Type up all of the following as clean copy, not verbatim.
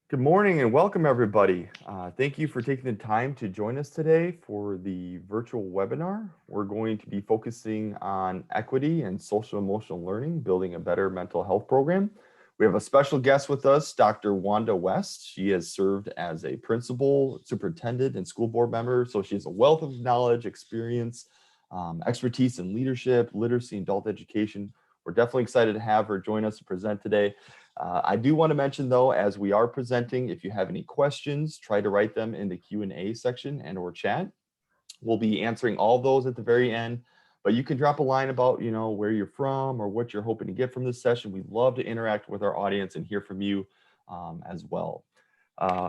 Good morning and welcome, everybody. Thank you for taking the time to join us today for the virtual webinar. We're going to be focusing on equity and social emotional learning, building a better mental health program. We have a special guest with us, Dr. Wanda West. She has served as a principal, superintendent, and school board member, so she has a wealth of knowledge, experience, expertise in leadership, literacy, and adult education. We're definitely excited to have her join us to present today. I do want to mention, though, as we are presenting, if you have any questions, try to write them in the Q&A section and or chat. We'll be answering all those at the very end, but you can drop a line about, where you're from or what you're hoping to get from this session. We'd love to interact with our audience and hear from you as well.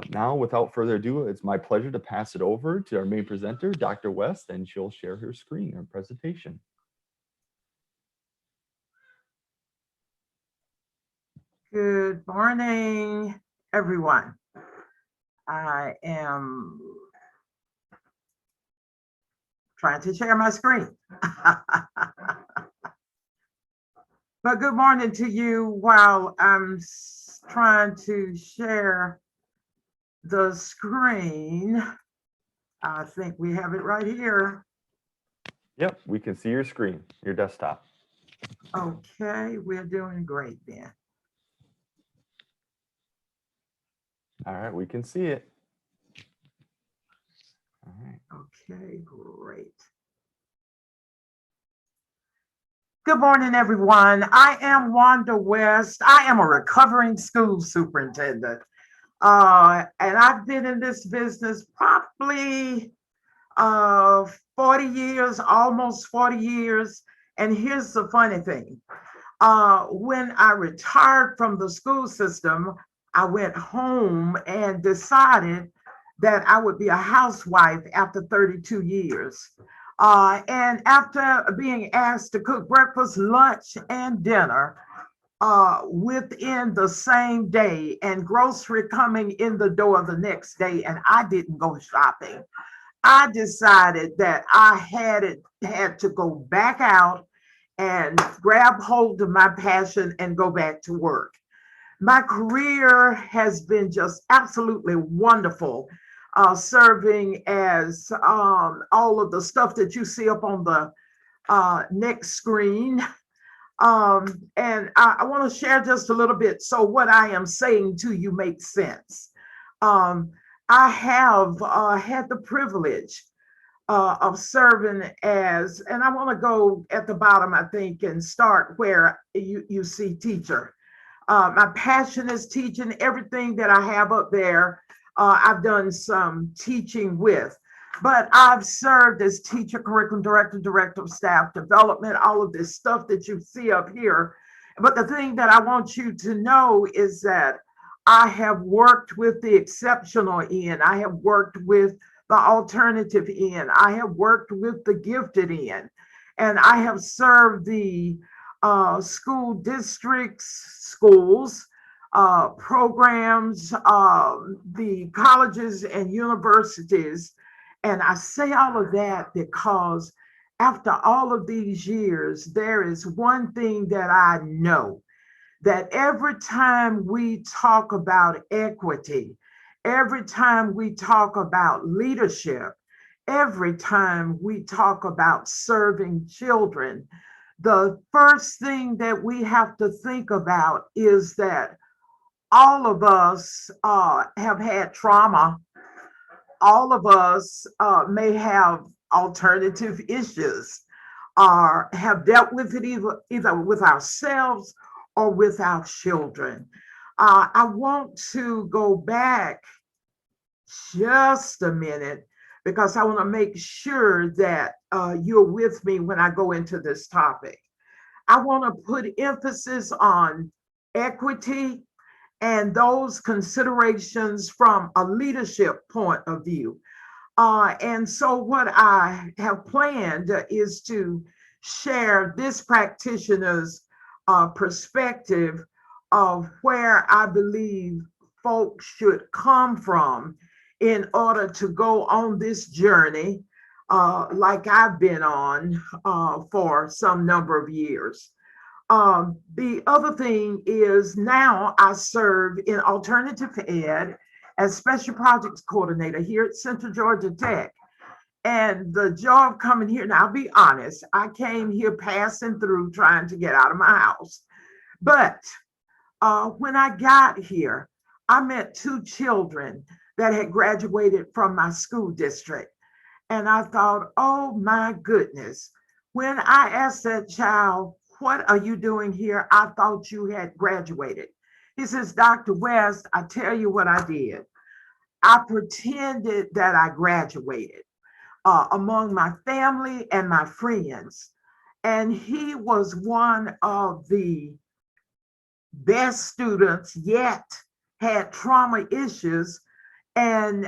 Now, without further ado, it's my pleasure to pass it over to our main presenter, Dr. West, and she'll share her screen, her presentation. Good morning, everyone. I am trying to share my screen. But good morning to you while I'm trying to share the screen. I think we have it right here. Yep, we can see your screen, your desktop. Okay, we're doing great then. All right, we can see it. All right. Okay, great. Good morning, everyone. I am Wanda West. I am a recovering school superintendent. And I've been in this business probably 40 years, almost 40 years. And here's the funny thing. When I retired from the school system, I went home and decided that I would be a housewife after 32 years. And after being asked to cook breakfast, lunch, and dinner within the same day, and grocery coming in the door the next day, and I didn't go shopping, I decided that I had to go back out and grab hold of my passion and go back to work. My career has been just absolutely wonderful, serving as all of the stuff that you see up on the next screen. And I want to share just a little bit so what I am saying to you makes sense. Um, I have had the privilege of serving as, and I want to go at the bottom, I think, and start where you see teacher. My passion is teaching. Everything that I have up there, I've done some teaching with. But I've served as teacher, curriculum director, director of staff development, all of this stuff that you see up here. But the thing that I want you to know is that I have worked with the exceptional end. I have worked with the alternative end. I have worked with the gifted end. And I have served the school districts, schools, programs, the colleges and universities. And I say all of that because after all of these years, there is one thing that I know, that every time we talk about equity, every time we talk about leadership, every time we talk about serving children, the first thing that we have to think about is that all of us have had trauma. All of us may have alternative issues or have dealt with it either with ourselves or with our children. I want to go back just a minute because I want to make sure that you're with me when I go into this topic. I want to put emphasis on equity and those considerations from a leadership point of view. And so, what I have planned is to share this practitioner's perspective of where I believe folks should come from in order to go on this journey, like I've been on for some number of years. The other thing is now I serve in alternative ed as special projects coordinator here at Central Georgia Tech. And the joy of coming here, now I'll be honest, I came here passing through trying to get out of my house. But when I got here, I met two children that had graduated from my school district. And I thought, oh my goodness, when I asked that child, what are you doing here? I thought you had graduated. He says, Dr. West, I tell you what I did. I pretended that I graduated among my family and my friends. And he was one of the best students, yet had trauma issues. And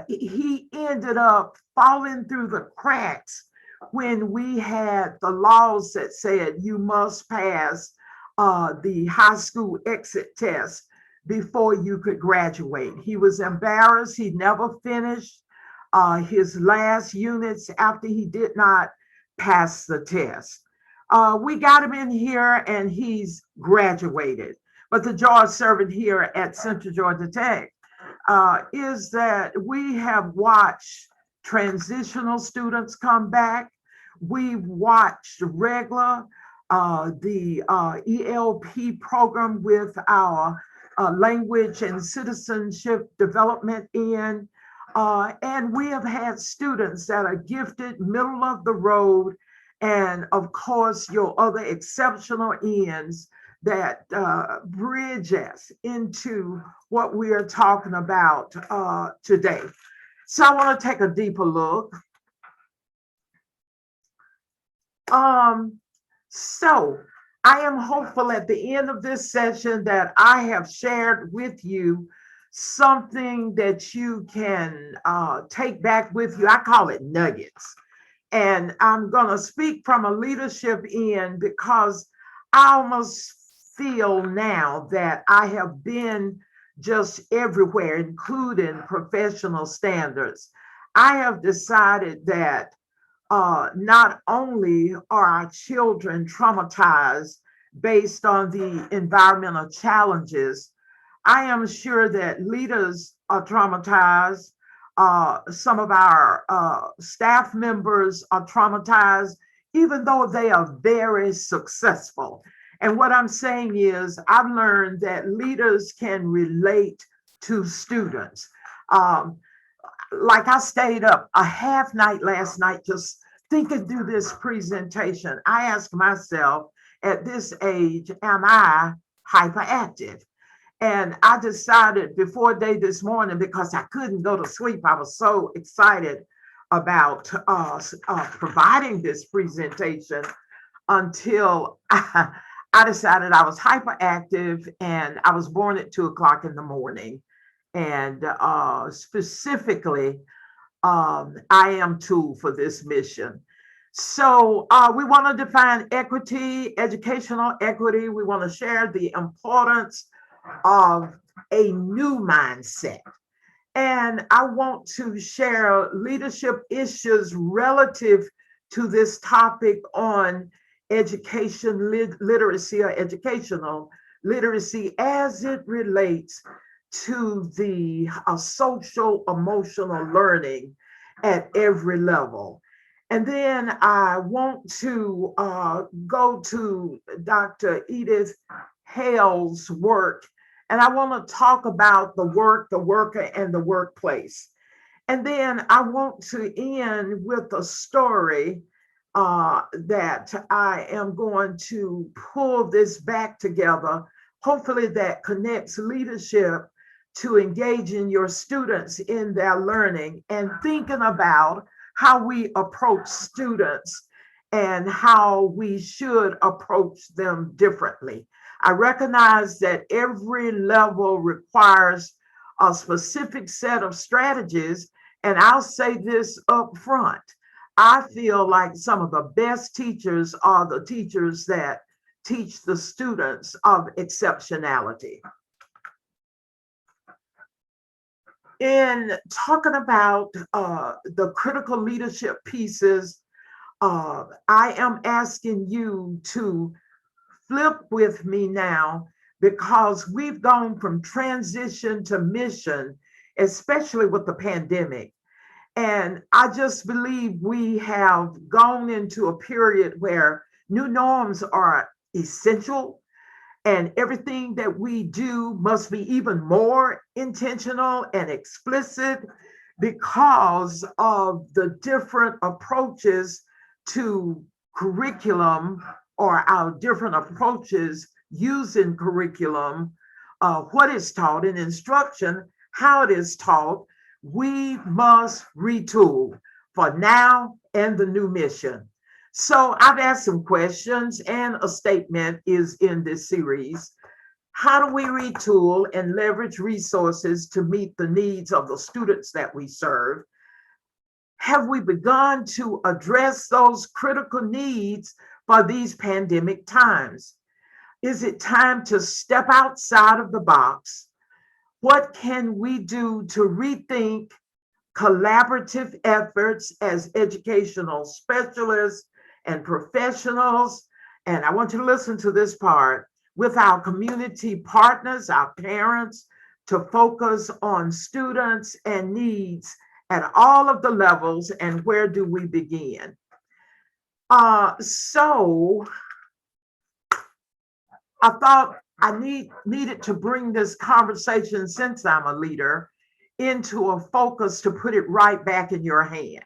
he ended up falling through the cracks when we had the laws that said you must pass the high school exit test before you could graduate. He was embarrassed. He never finished his last units after he did not pass the test. We got him in here and he's graduated. But the joy of serving here at Central Georgia Tech is that we have watched transitional students come back. We've watched regular, the ELP program with our language and citizenship development in. And we have had students that are gifted, middle of the road, and of course, your other exceptional ends that bridge us into what we are talking about today. So I want to take a deeper look. So I am hopeful at the end of this session that I have shared with you something that you can take back with you. I call it nuggets. And I'm going to speak from a leadership end because I almost feel now that I have been just everywhere, including professional standards. I have decided that not only are our children traumatized based on the environmental challenges, I am sure that leaders are traumatized. Some of our staff members are traumatized, even though they are very successful. And what I'm saying is, I've learned that leaders can relate to students. Um, like I stayed up a half night last night just thinking through this presentation. I asked myself, at this age, am I hyperactive? And I decided before day this morning, because I couldn't go to sleep, I was so excited about providing this presentation until I decided I was hyperactive and I was born at 2 o'clock in the morning. And specifically, I am tool for this mission. So we want to define equity, educational equity. We want to share the importance of a new mindset. And I want to share leadership issues relative to this topic on education literacy or educational literacy as it relates to the social emotional learning at every level. And then I want to go to Dr. Edith Hale's work, and I want to talk about the work, the worker, and the workplace. And then I want to end with a story that I am going to pull this back together, hopefully that connects leadership to engaging your students in their learning and thinking about how we approach students and how we should approach them differently. I recognize that every level requires a specific set of strategies, and I'll say this up front. I feel like some of the best teachers are the teachers that teach the students of exceptionality. In talking about the critical leadership pieces, I am asking you to flip with me now because we've gone from transition to mission, especially with the pandemic. And I just believe we have gone into a period where new norms are essential, and everything that we do must be even more intentional and explicit because of the different approaches to curriculum, or our different approaches using curriculum, what is taught in instruction, how it is taught. We must retool for now and the new mission. So I've asked some questions, and a statement is in this series. How do we retool and leverage resources to meet the needs of the students that we serve? Have we begun to address those critical needs for these pandemic times? Is it time to step outside of the box? What can we do to rethink collaborative efforts as educational specialists and professionals? And I want you to listen to this part, with our community partners, our parents, to focus on students and needs at all of the levels. And where do we begin? So I thought I needed to bring this conversation, since I'm a leader, into a focus to put it right back in your hands.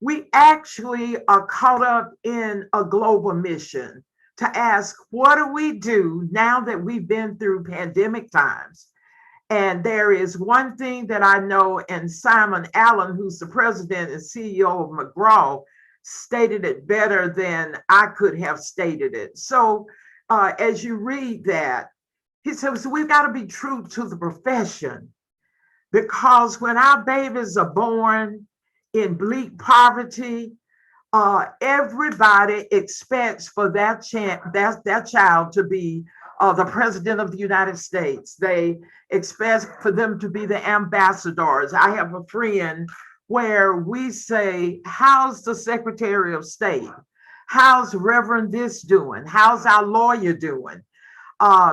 We actually are caught up in a global mission to ask, what do we do now that we've been through pandemic times? And there is one thing that I know, and Simon Allen, who's the president and CEO of McGraw, stated it better than I could have stated it. So as you read that, he says, we've got to be true to the profession, because when our babies are born in bleak poverty, everybody expects for that child to be the president of the United States. They expect for them to be the ambassadors. I have a friend where we say, how's the Secretary of State? How's Reverend this doing? How's our lawyer doing?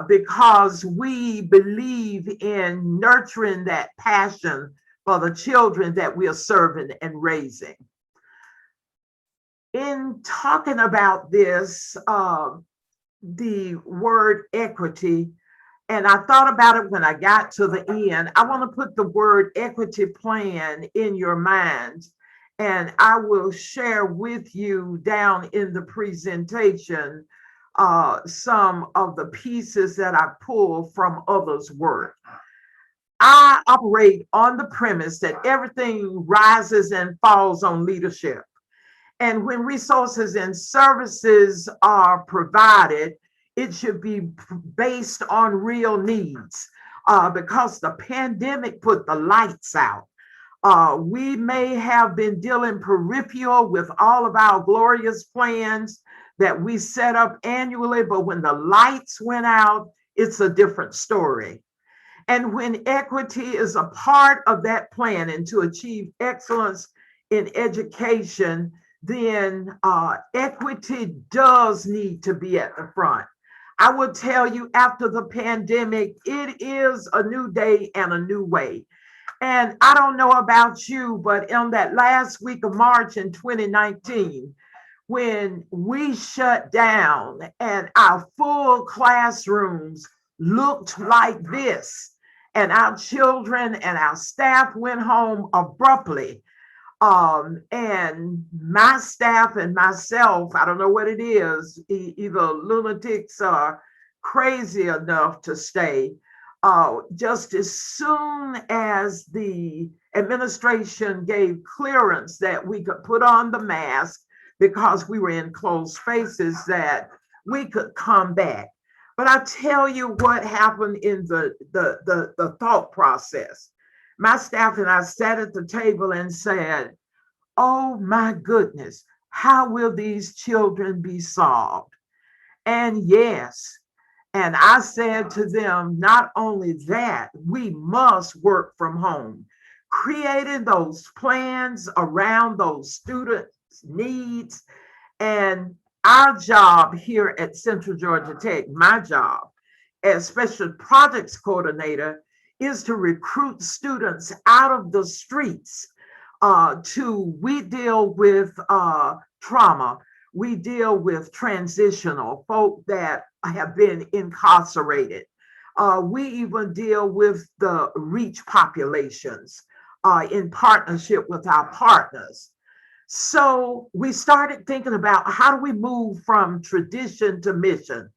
Because we believe in nurturing that passion for the children that we are serving and raising. In talking about this, the word equity, and I thought about it when I got to the end. I want to put the word equity plan in your mind, and I will share with you down in the presentation some of the pieces that I pull from others' work. I operate on the premise that everything rises and falls on leadership. And when resources and services are provided, it should be based on real needs, because the pandemic put the lights out. We may have been dealing peripheral with all of our glorious plans that we set up annually, but when the lights went out, it's a different story. And when equity is a part of that plan and to achieve excellence in education, then equity does need to be at the front. I will tell you, after the pandemic, it is a new day and a new way. And I don't know about you, but in that last week of March in 2019, when we shut down and our full classrooms looked like this, and our children and our staff went home abruptly, and my staff and myself, I don't know what it is, either lunatics are crazy enough to stay. Just as soon as the administration gave clearance that we could put on the mask because we were in closed spaces, that we could come back. But I tell you what happened in the thought process. My staff and I sat at the table and said, oh my goodness, how will these children be solved? And yes, and I said to them, not only that, we must work from home, creating those plans around those students' needs. And Our job here at Central Georgia Tech, my job as special projects coordinator, is to recruit students out of the streets. We deal with trauma. We deal with transitional folk that have been incarcerated. We even deal with the reach populations in partnership with our partners. So we started thinking about how do we move from tradition to mission.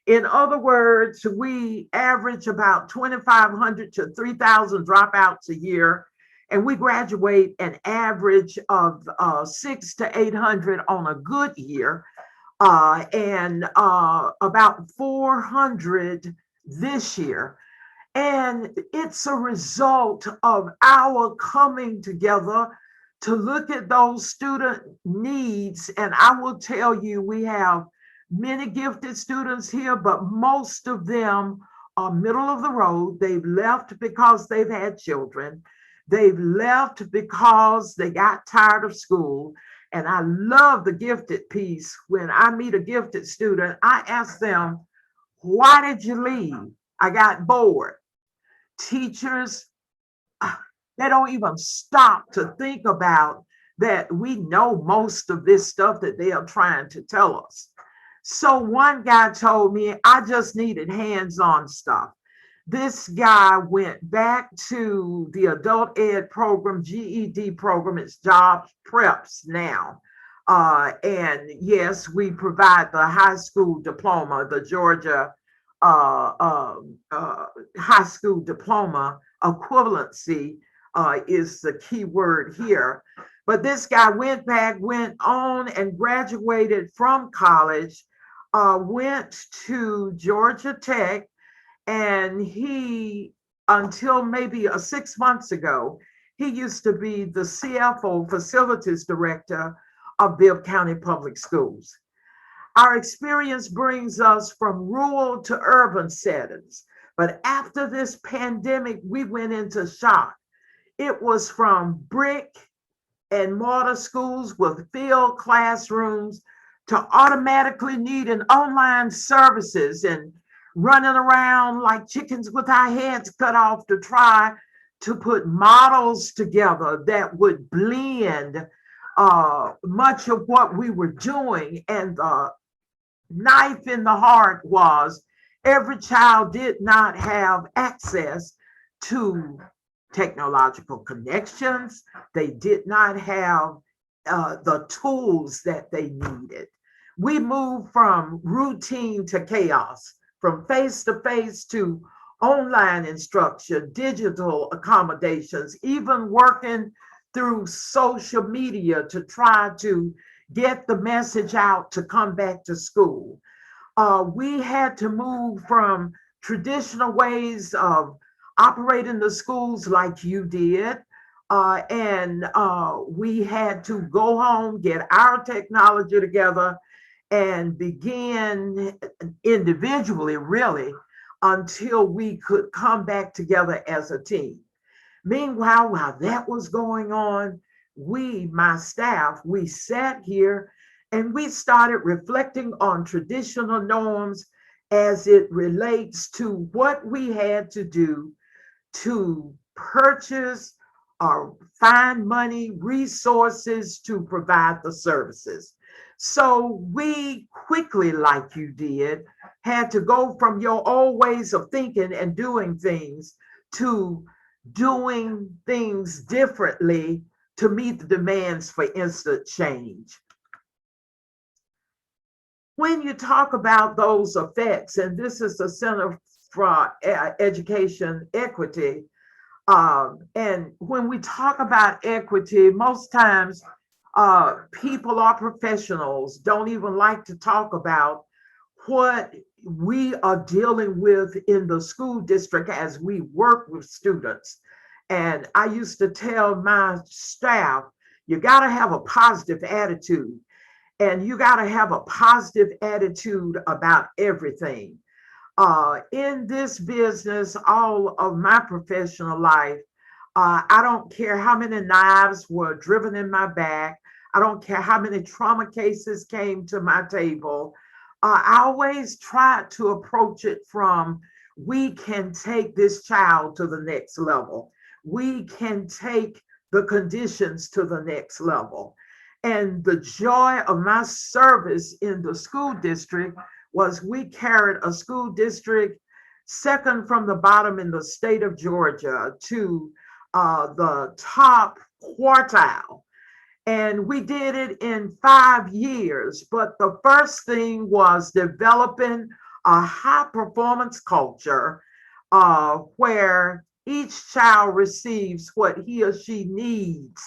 In other words, we average about 2,500 to 3,000 dropouts a year, and we graduate an average of 600 to 800 on a good year, and about 400 this year. And it's a result of our coming together to look at those student needs. And I will tell you, we have many gifted students here, but most of them are middle of the road. They've left because they've had children. They've left because they got tired of school. And I love the gifted piece. When I meet a gifted student, I ask them, why did you leave? I got bored. Teachers, they don't even stop to think about that we know most of this stuff that they are trying to tell us. So one guy told me I just needed hands-on stuff. This guy went back to the adult ed program, GED program. It's job preps now. And yes, we provide the high school diploma, the Georgia high school diploma equivalency is the key word here. But this guy went back, went on and graduated from college, went to Georgia Tech, and he, until maybe 6 months ago, he used to be the CFO, facilities director of Bibb County Public Schools. Our experience brings us from rural to urban settings. But after this pandemic, we went into shock. It was from brick and mortar schools with filled classrooms to automatically needing online services and running around like chickens with our heads cut off to try to put models together that would blend much of what we were doing. And the knife in the heart was every child did not have access to technological connections. They did not have the tools that they needed. We moved from routine to chaos, from face to face to online instruction, digital accommodations, even working through social media to try to get the message out to come back to school. We had to move from traditional ways of operating the schools like you did. And we had to go home, get our technology together, and begin individually, really, until we could come back together as a team. Meanwhile, while that was going on, my staff, we sat here and we started reflecting on traditional norms as it relates to what we had to do to purchase or find money, resources to provide the services. So we quickly, like you did, had to go from your old ways of thinking and doing things to doing things differently to meet the demands for instant change. When you talk about those effects, and this is the Center for Education Equity, and when we talk about equity, most times people or professionals don't even like to talk about what we are dealing with in the school district as we work with students. And I used to tell my staff, you got to have a positive attitude, and you got to have a positive attitude about everything. In this business, all of my professional life, I don't care how many knives were driven in my back. I don't care how many trauma cases came to my table. I always tried to approach it from, we can take this child to the next level. We can take the conditions to the next level. And the joy of my service in the school district was, we carried a school district second from the bottom in the state of Georgia to the top quartile. And we did it in 5 years. But the first thing was developing a high performance culture where each child receives what he or she needs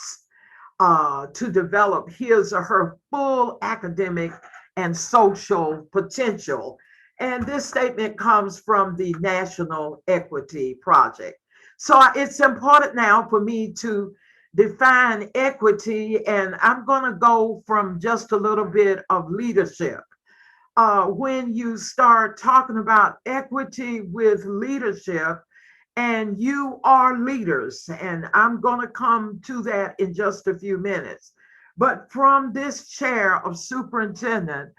to develop his or her full academic and social potential. And this statement comes from the National Equity Project. So it's important now for me to define equity, and I'm going to go from just a little bit of leadership. When you start talking about equity with leadership, and you are leaders, and I'm going to come to that in just a few minutes. But from this chair of superintendent,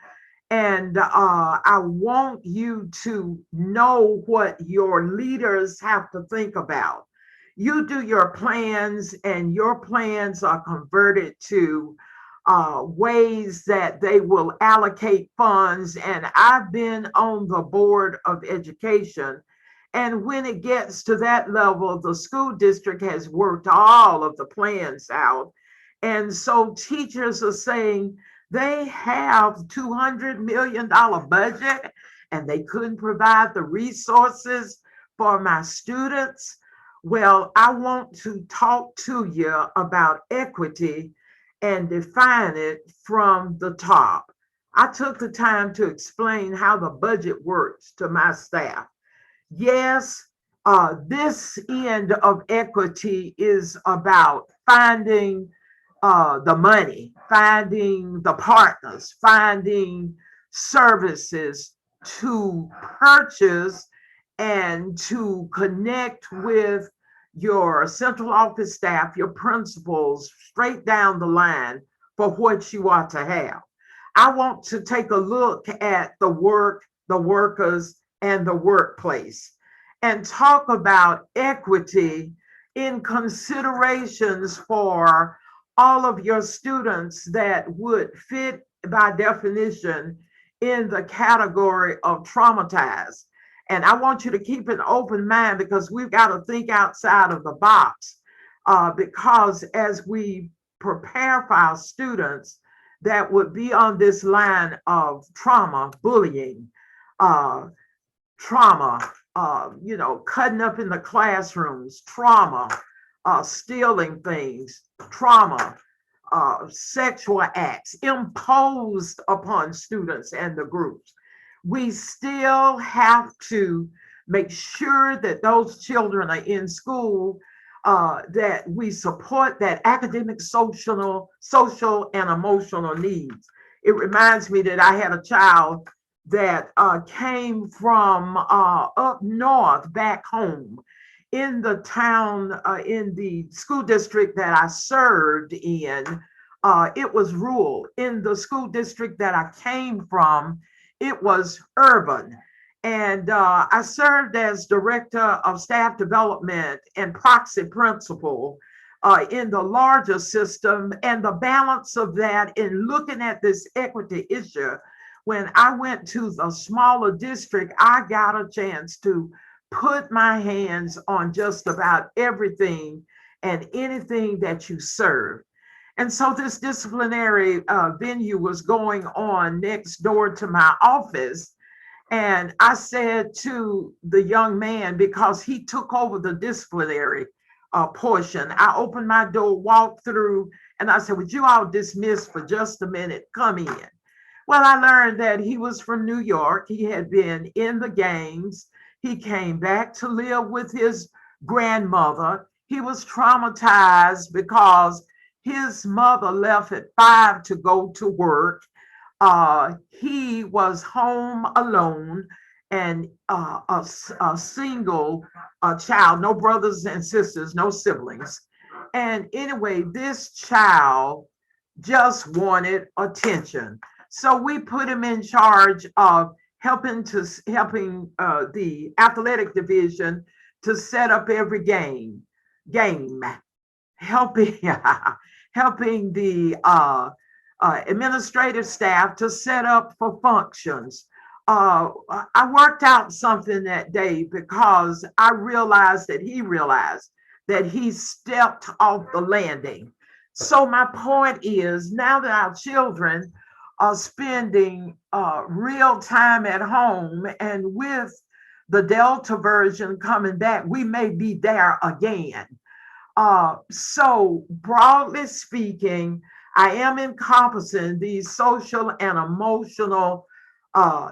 and I want you to know what your leaders have to think about. You do your plans, and your plans are converted to ways that they will allocate funds. And I've been on the board of education. And when it gets to that level, the school district has worked all of the plans out. And so teachers are saying they have $200 million budget and they couldn't provide the resources for my students. Well, I want to talk to you about equity and define it from the top. I took the time to explain how the budget works to my staff. Yes, this end of equity is about finding the money, finding the partners, finding services to purchase and to connect with your central office staff, your principals, straight down the line for what you ought to have. I want to take a look at the work, the workers, and the workplace, and talk about equity in considerations for all of your students that would fit by definition in the category of traumatized. And I want you to keep an open mind, because we've got to think outside of the box. Because as we prepare for our students that would be on this line of trauma, bullying, uh, trauma, cutting up in the classrooms, trauma, stealing things, trauma, sexual acts imposed upon students and the groups. We still have to make sure that those children are in school, that we support that academic, social, and emotional needs. It reminds me that I had a child that came from up north back home in the town, in the school district that I served in. It was rural. In the school district that I came from, it was urban. And I served as director of staff development and proxy principal in the larger system. And the balance of that in looking at this equity issue, when I went to the smaller district, I got a chance to put my hands on just about everything and anything that you serve. And so this disciplinary venue was going on next door to my office. And I said to the young man, because he took over the disciplinary portion, I opened my door, walked through, and I said, would you all dismiss for just a minute? Come in. Well, I learned that he was from New York. He had been in the gangs. He came back to live with his grandmother. He was traumatized because his mother left at 5 to go to work. He was home alone and a single child, no brothers and sisters, no siblings. And anyway, this child just wanted attention. So we put him in charge of helping the athletic division to set up every game, helping helping the administrative staff to set up for functions. I worked out something that day because I realized that he realized that he stepped off the landing. So my point is, now that our children are spending real time at home, and with the Delta version coming back, we may be there again. So broadly speaking, I am encompassing these social and emotional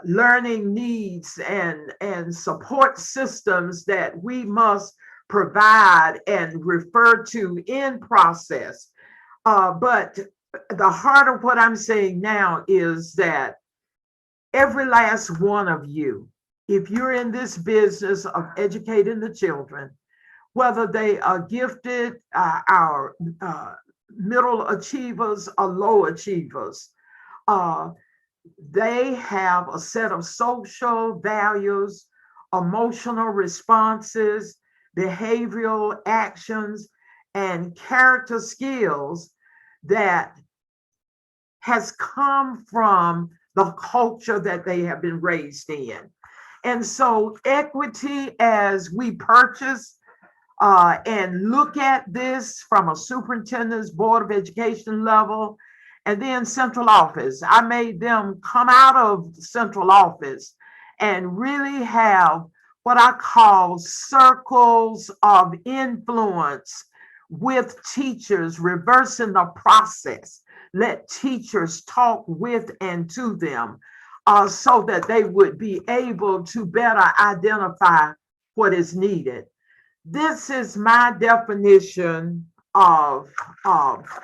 learning needs and support systems that we must provide and refer to in process. But the heart of what I'm saying now is that every last one of you, if you're in this business of educating the children, whether they are gifted, our middle achievers or low achievers, uh, they have a set of social values, emotional responses, behavioral actions, and character skills that has come from the culture that they have been raised in. And so, equity, as we purchase and look at this from a superintendent's board of education level, and then central office. I made them come out of central office and really have what I call circles of influence with teachers, reversing the process. Let teachers talk with and to them so that they would be able to better identify what is needed. This is my definition of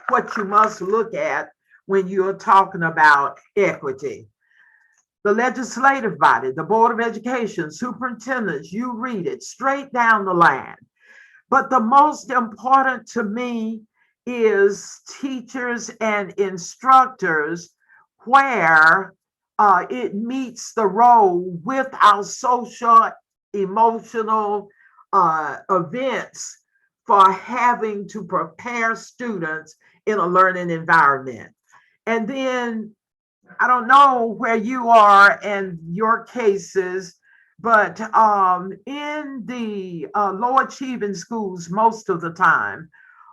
what you must look at when you're talking about equity. The legislative body, the Board of Education, superintendents, you read it straight down the line. But the most important to me is teachers and instructors, where it meets the role with our social, emotional events for having to prepare students in a learning environment. And then I don't know where you are and your cases, but in the low achieving schools, most of the time,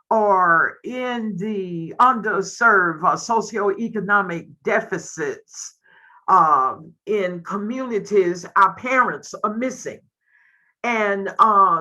or in the underserved socioeconomic deficits in communities, our parents are missing. And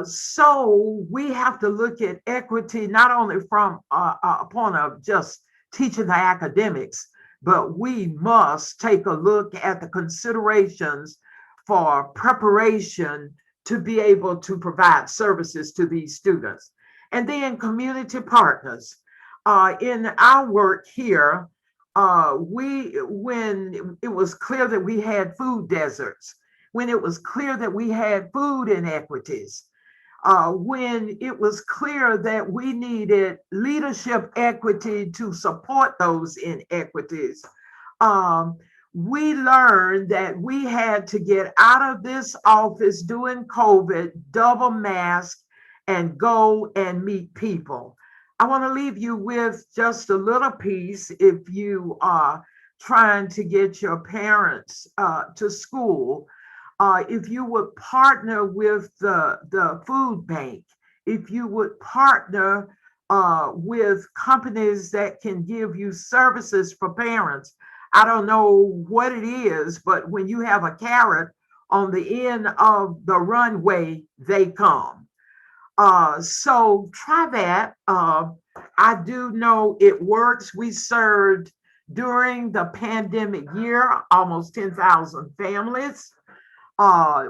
so we have to look at equity not only from a point of just teaching the academics, but we must take a look at the considerations for preparation to be able to provide services to these students. And then community partners. In our work here, when it was clear that we had food deserts, when it was clear that we had food inequities, when it was clear that we needed leadership equity to support those inequities, um, we learned that we had to get out of this office during COVID, double mask, and go and meet people. I want to leave you with just a little piece if you are trying to get your parents to school. If you would partner with the food bank, if you would partner with companies that can give you services for parents. I don't know what it is, but when you have a carrot on the end of the runway, they come. So try that. I do know it works. We served during the pandemic year almost 10,000 families.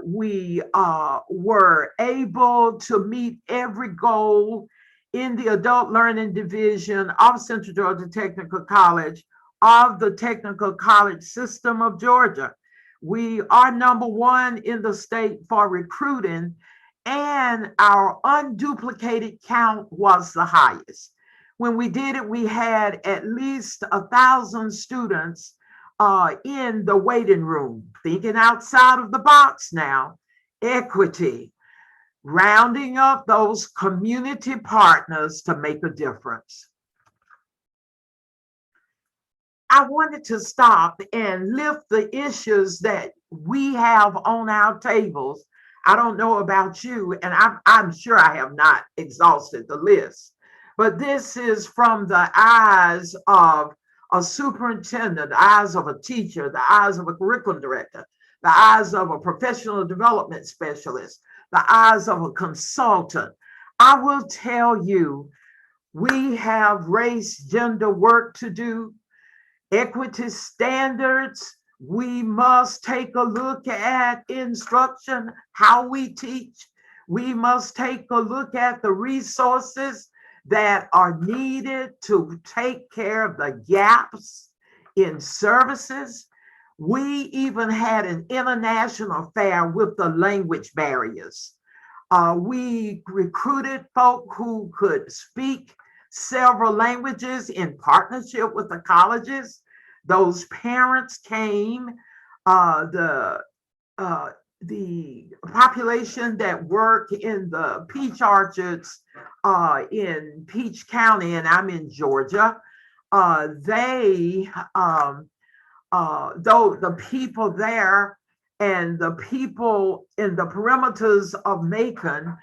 We were able to meet every goal in the adult learning division of Central Georgia Technical College, of the Technical College System of Georgia. We are number one in the state for recruiting, and our unduplicated count was the highest. When we did it, we had at least 1,000 students in the waiting room, thinking outside of the box now, equity, rounding up those community partners to make a difference. I wanted to stop and lift the issues that we have on our tables. I don't know about you, and I'm sure I have not exhausted the list, but this is from the eyes of a superintendent, the eyes of a teacher, the eyes of a curriculum director, the eyes of a professional development specialist, the eyes of a consultant. I will tell you, we have race, gender work to do, equity standards. We must take a look at instruction, how we teach. We must take a look at the resources that are needed to take care of the gaps in services. We even had an international fair with the language barriers. We recruited folk who could speak several languages in partnership with the colleges. Those parents came. Uh, the the population that work in the peach orchards in Peach County, and I'm in Georgia, they though the people there and the people in the perimeters of Macon,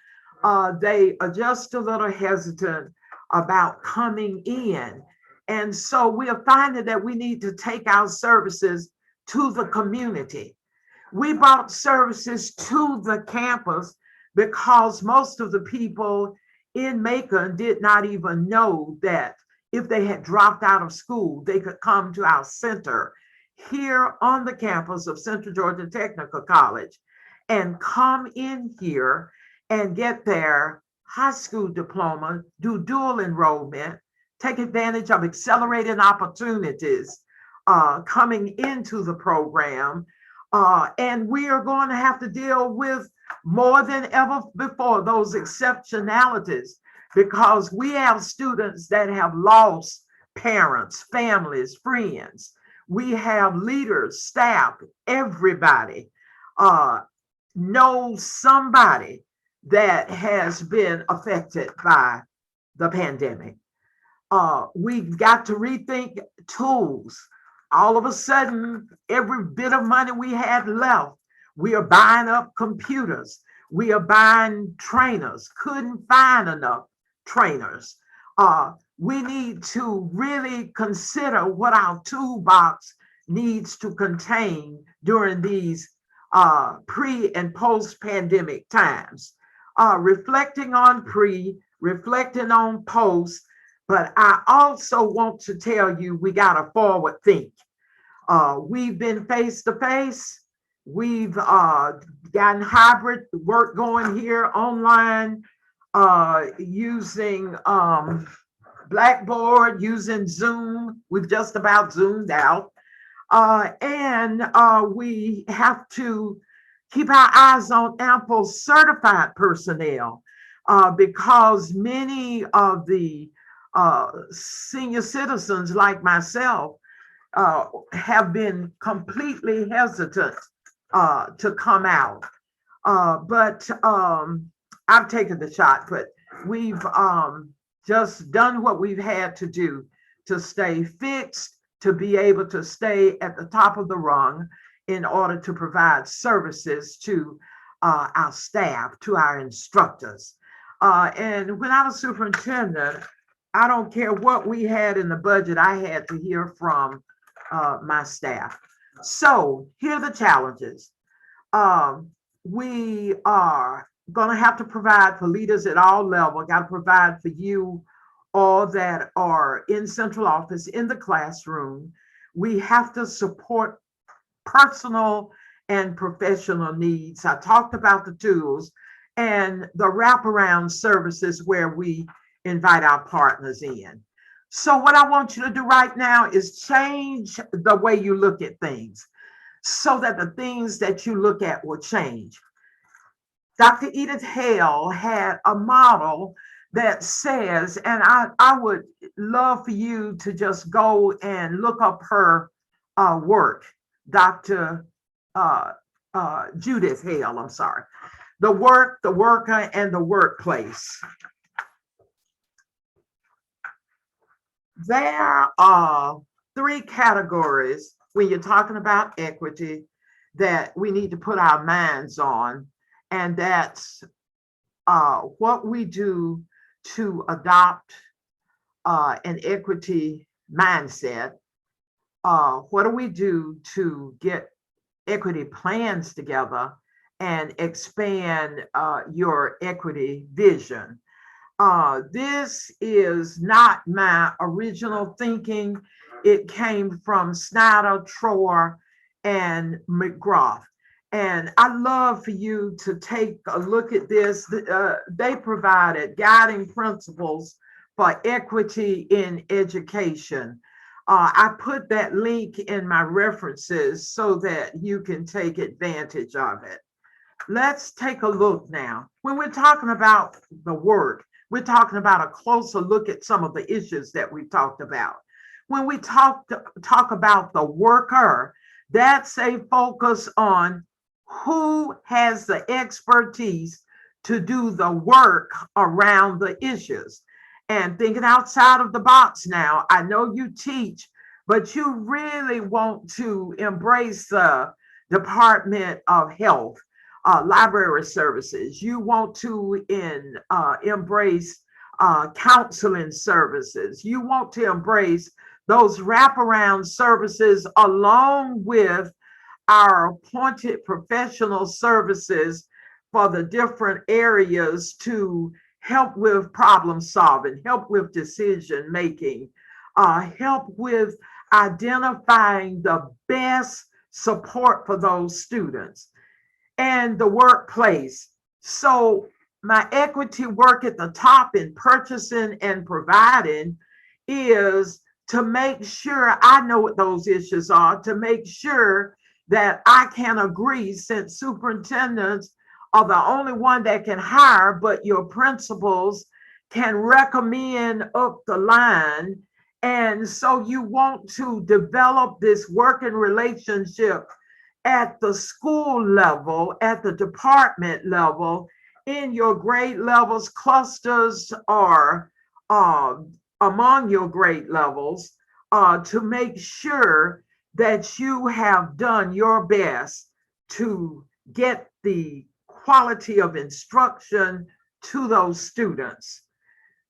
they are just a little hesitant about coming in. And so we are finding that we need to take our services to the community. We brought services to the campus because most of the people in Macon did not even know that if they had dropped out of school, they could come to our center here on the campus of Central Georgia Technical College and come in here and get their high school diploma, do dual enrollment, take advantage of accelerated opportunities coming into the program. And we are going to have to deal with more than ever before those exceptionalities because we have students that have lost parents, families, friends. We have leaders, staff, everybody knows somebody that has been affected by the pandemic. We've got to rethink tools. All of a sudden, every bit of money we had left, we are buying up computers. We are buying trainers. Couldn't find enough trainers. We need to really consider what our toolbox needs to contain during these pre and post pandemic times. Reflecting on pre, reflecting on post, but I also want to tell you we got to forward think. We've been face to face. We've gotten hybrid work going here online using Blackboard, using Zoom. We've just about zoomed out. And we have to keep our eyes on ample certified personnel because many of the senior citizens like myself have been completely hesitant to come out. But I've taken the shot, but we've just done what we've had to do to stay fixed, to be able to stay at the top of the rung in order to provide services to our staff, to our instructors. And when I was superintendent, I don't care what we had in the budget, I had to hear from my staff. So here are the challenges. We are going to have to provide for leaders at all levels, got to provide for you all that are in central office, in the classroom. We have to support personal and professional needs. I talked about the tools and the wraparound services where we invite our partners in. So what I want you to do right now is change the way you look at things so that the things that you look at will change. Dr. Edith Hale had a model that says, and I would love for you to just go and look up her work, Dr. Judith Hale, I'm sorry. The work, the worker, and the workplace. There are three categories when you're talking about equity that we need to put our minds on, and that's what we do to adopt an equity mindset. What do we do to get equity plans together and expand your equity vision? This is not my original thinking. It came from Snyder, Troyer, and McGrath. And I love for you to take a look at this. They provided guiding principles for equity in education. I put that link in my references so that you can take advantage of it. Let's take a look now. When we're talking about the work, we're talking about a closer look at some of the issues that we've talked about. When we talk about the worker, that's a focus on who has the expertise to do the work around the issues. And thinking outside of the box now, I know you teach, but you really want to embrace the Department of Health, library services. You want to embrace counseling services. You want to embrace those wraparound services along with our appointed professional services for the different areas to help with problem solving, help with decision making, help with identifying the best support for those students. And the workplace. So my equity work at the top in purchasing and providing is to make sure I know what those issues are, to make sure that I can agree, since superintendents are the only one that can hire, but your principals can recommend up the line. And so you want to develop this working relationship at the school level, at the department level, in your grade levels, clusters, or among your grade levels, to make sure that you have done your best to get the quality of instruction to those students.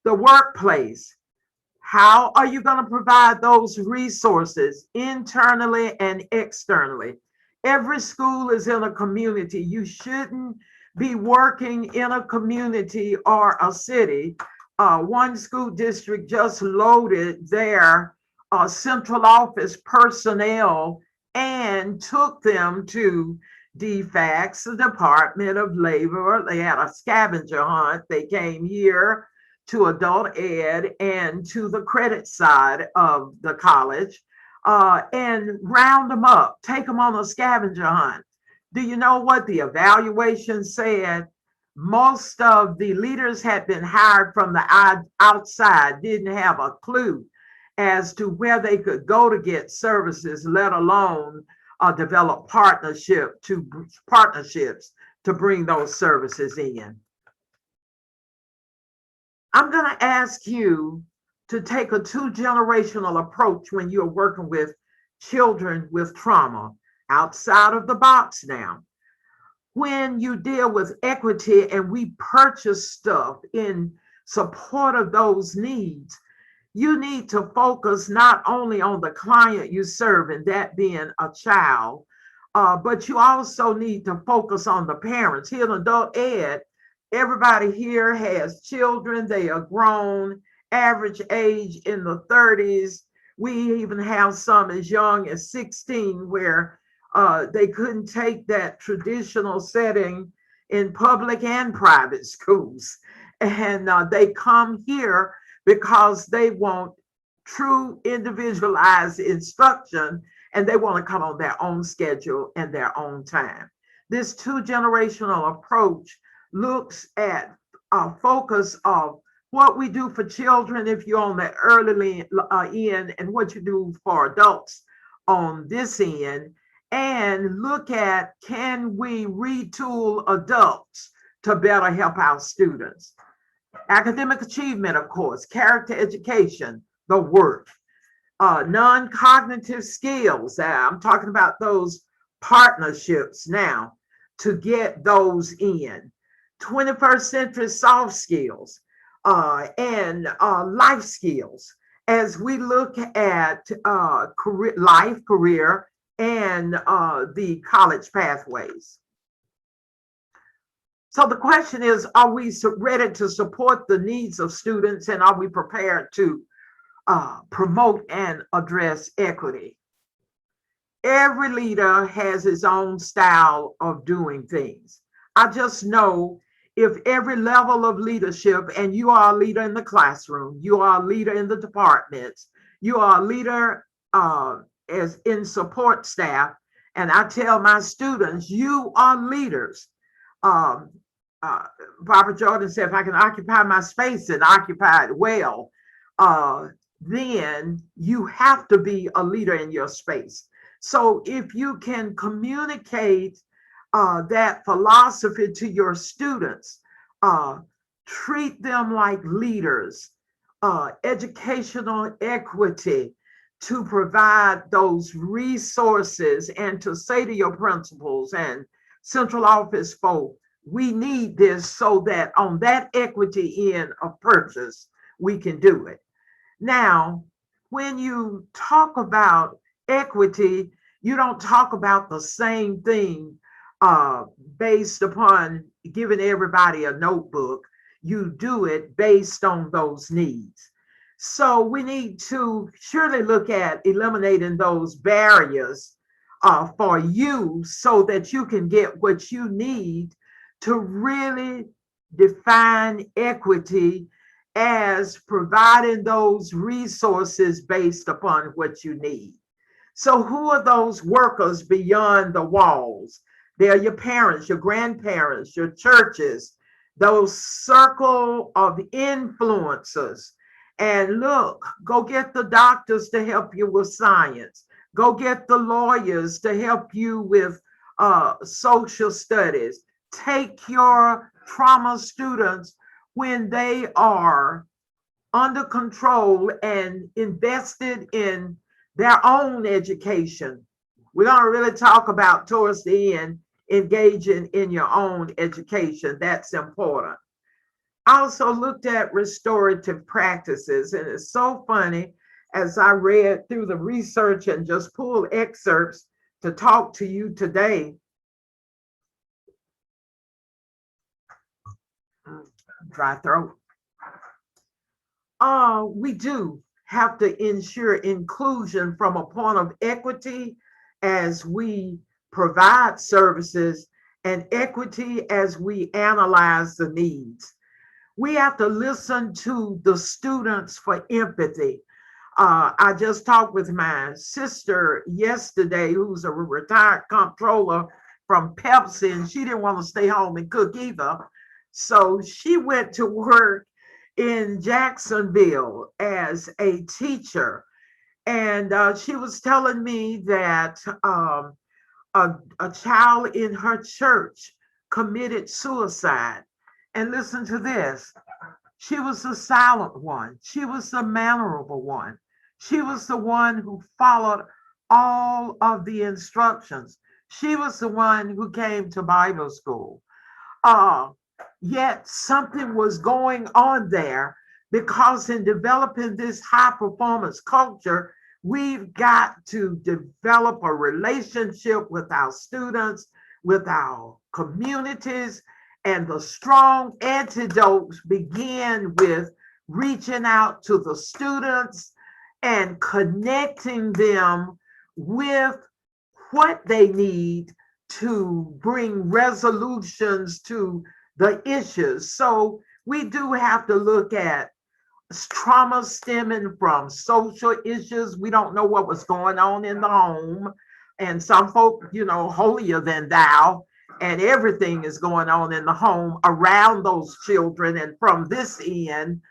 The workplace. How are you going to provide those resources internally and externally? Every school is in a community. You shouldn't be working in a community or a city. One school district just loaded their central office personnel and took them to DFACS, the Department of Labor. They had a scavenger hunt. They came here to adult ed and to the credit side of the college. And round them up, take them on a scavenger hunt. Do you know what the evaluation said? Most of the leaders had been hired from the outside, didn't have a clue as to where they could go to get services, let alone develop partnerships to bring those services in. I'm going to ask you to take a two-generational approach when you're working with children with trauma, outside of the box now. When you deal with equity and we purchase stuff in support of those needs, you need to focus not only on the client you serve, and that being a child, but you also need to focus on the parents. Here in adult ed, everybody here has children. They are grown, average age in the 30s. We even have some as young as 16 where they couldn't take that traditional setting in public and private schools. And they come here because they want true individualized instruction, and they want to come on their own schedule and their own time. This two-generational approach looks at a focus of what we do for children if you're on the early end, and what you do for adults on this end, and look at, can we retool adults to better help our students? Academic achievement, of course, character education, the work, non-cognitive skills. I'm talking about those partnerships now to get those in. 21st century soft skills and life skills as we look at career, and the college pathways. So the question is, are we ready to support the needs of students, and are we prepared to promote and address equity? Every leader has his own style of doing things. I just know if every level of leadership, and you are a leader in the classroom, you are a leader in the departments, you are a leader as in support staff, and I tell my students, you are leaders. Um, Barbara Jordan said, if I can occupy my space and occupy it well, then you have to be a leader in your space. So if you can communicate that philosophy to your students, treat them like leaders, educational equity, to provide those resources, and to say to your principals and central office folk, we need this, so that on that equity end of purchase, we can do it. Now, when you talk about equity, you don't talk about the same thing based upon giving everybody a notebook. You do it based on those needs. So we need to surely look at eliminating those barriers for you, so that you can get what you need to really define equity as providing those resources based upon what you need. So who are those workers beyond the walls? They're your parents, your grandparents, your churches, those circle of influencers. And look, go get the doctors to help you with science. Go get the lawyers to help you with social studies. Take your trauma students when they are under control and invested in their own education. We're going to really talk about towards the end, engaging in your own education. That's important. I also looked at restorative practices, and it's so funny as I read through the research and just pulled excerpts to talk to you today. Dry throat. We do have to ensure inclusion from a point of equity as we provide services, and equity as we analyze the needs. We have to listen to the students for empathy. I just talked with my sister yesterday, who's a retired comptroller from Pepsi, and she didn't want to stay home and cook either. So she went to work in Jacksonville as a teacher. And she was telling me that a child in her church committed suicide. And listen to this. She was the silent one. She was the mannerable one. She was the one who followed all of the instructions. She was the one who came to Bible school. Uh, Yet something was going on there, because in developing this high performance culture, we've got to develop a relationship with our students, with our communities, and the strong antidotes begin with reaching out to the students and connecting them with what they need to bring resolutions to the issues. So we do have to look at trauma stemming from social issues. We don't know what was going on in the home. And some folk, holier than thou, and everything is going on in the home around those children. And from this end,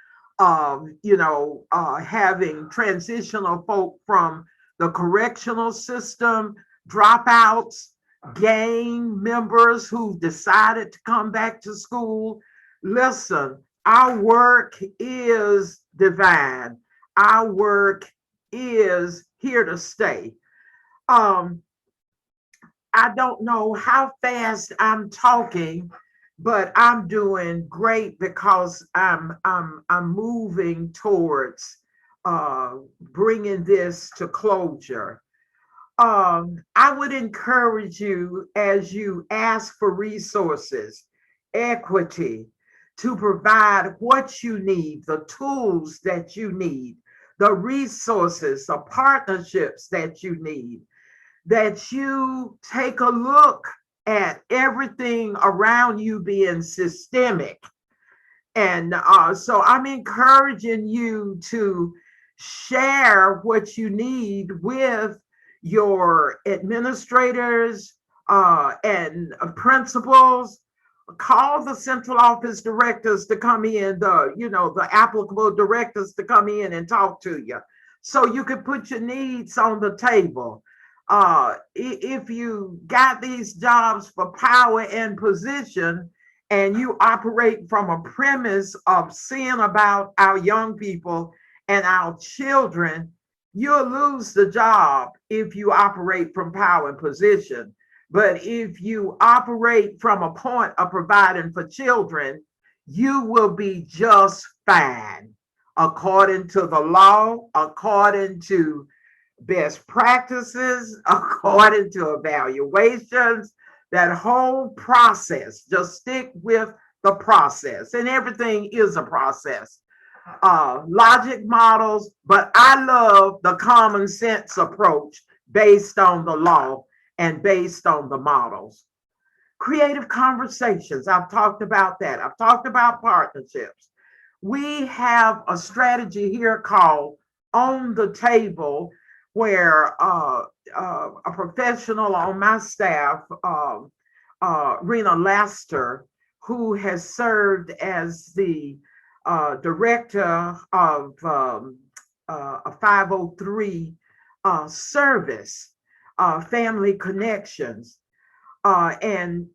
having transitional folk from the correctional system, dropouts, gang members who decided to come back to school. Listen, our work is divine. Our work is here to stay. Um, I don't know how fast I'm talking, but I'm doing great because I'm moving towards bringing this to closure. I would encourage you as you ask for resources, equity, to provide what you need, the tools that you need, the resources, the partnerships that you need, that you take a look at everything around you being systemic. And so I'm encouraging you to share what you need with your administrators and principals. Call the central office directors to come in, the applicable directors to come in and talk to you, so you can put your needs on the table. If you got these jobs for power and position, and you operate from a premise of seeing about our young people and our children, you'll lose the job if you operate from power and position. But if you operate from a point of providing for children, you will be just fine according to the law, according to best practices, according to evaluations, that whole process. Just stick with the process, and everything is a process. Logic models, but I love the common sense approach based on the law and based on the models. Creative conversations, I've talked about that. I've talked about partnerships. We have a strategy here called On the Table, where a professional on my staff, Rena Laster, who has served as the director of a 503 service, Family Connections, and